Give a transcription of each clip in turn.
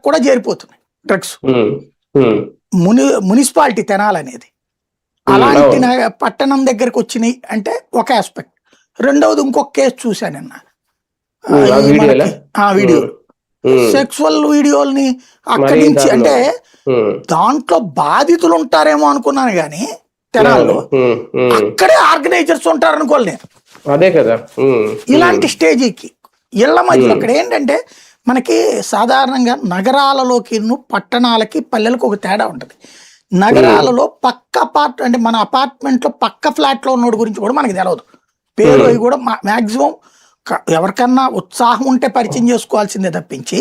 కూడా చేరిపోతున్నాయి డ్రగ్స్. ఉమ్, ఉమ్, మున్సిపాలిటీ తెనాలనేది అలాంటి పట్టణం దగ్గరకు వచ్చినాయి అంటే ఒక ఆస్పెక్ట్. రెండవది ఇంకొక కేసు చూశాను నిన్న, ఆ వీడియోలు సెక్సువల్ వీడియోల్ని అక్కడి నుంచి, అంటే దాంట్లో బాధితులు ఉంటారేమో అనుకున్నాను కానీ తెనాల్లో అక్కడే ఆర్గనైజర్స్ ఉంటారు అనుకోవాలి నేను. అదే కదా ఇలాంటి స్టేజీకి ఇళ్ల మధ్యలో అక్కడ ఏంటంటే మనకి సాధారణంగా నగరాలలోకి పట్టణాలకి పల్లెలకు ఒక తేడా ఉంటుంది. నగరాలలో పక్క అంటే మన అపార్ట్మెంట్లో పక్క ఫ్లాట్లో ఉన్నోడి గురించి కూడా మనకి తెలియదు, పేరు అవి కూడా మాక్సిమం ఎవరికన్నా ఉత్సాహం ఉంటే పరిచయం చేసుకోవాల్సిందే తప్పించి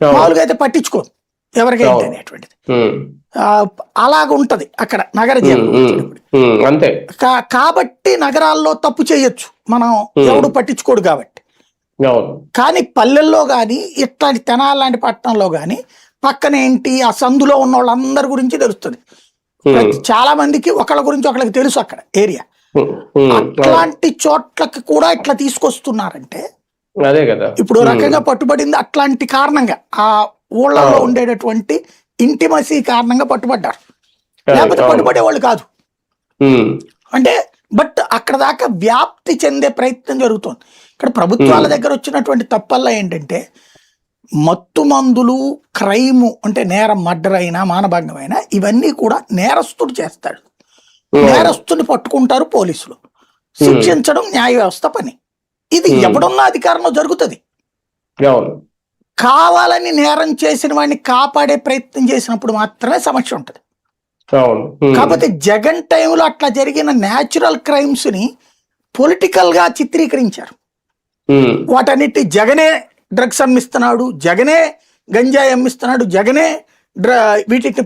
మామూలుగా అయితే పట్టించుకోదు ఎవరికైతే అనేటువంటిది. అలాగ ఉంటది అక్కడ నగర జీవనం. కాబట్టి నగరాల్లో తప్పు చేయొచ్చు, మనం ఎవడు పట్టించుకోడు కాబట్టి. కానీ పల్లెల్లో కానీ ఇట్లాంటి తెనాలి లాంటి పట్టణంలో కానీ పక్కన ఏంటి ఆ సందులో ఉన్న వాళ్ళందరి గురించి తెలుస్తుంది. చాలా మందికి ఒకళ్ళ గురించి ఒకళ్ళకి తెలుసు అక్కడ ఏరియా. అట్లాంటి చోట్లకి కూడా ఇట్లా తీసుకొస్తున్నారంటే అదే కదా ఇప్పుడు రకంగా పట్టుబడింది అట్లాంటి కారణంగా, ఆ ఊళ్ళలో ఉండేటటువంటి ఇంటిమసీ కారణంగా పట్టుబడ్డారు, లేకపోతే పట్టుబడేవాళ్ళు కాదు. అంటే బట్ అక్కడ దాకా వ్యాప్తి చెందే ప్రయత్నం జరుగుతుంది. ఇక్కడ ప్రభుత్వాల దగ్గర వచ్చినటువంటి తప్పల్లా ఏంటంటే మత్తు మందులు, క్రైము అంటే నేరం, మర్డర్ అయినా మానభంగం అయినా ఇవన్నీ కూడా నేరస్తుడు చేస్తాడు. నేరస్తుని పట్టుకుంటారు పోలీసులు, శిక్షించడం న్యాయ వ్యవస్థ పని. ఇది ఎవడున్న అధికారంలో జరుగుతుంది. కావాలని నేరం చేసిన వాడిని కాపాడే ప్రయత్నం చేసినప్పుడు మాత్రమే సమస్య ఉంటుంది. కాకపోతే జగన్ టైంలో అట్లా జరిగిన న్యాచురల్ క్రైమ్స్ ని పొలిటికల్ గా చిత్రీకరించారు. వాటన్నిటి జగనే డ్రగ్స్ అమ్మిస్తున్నాడు, జగనే గంజాయి అమ్మిస్తున్నాడు, జగనే వీటిని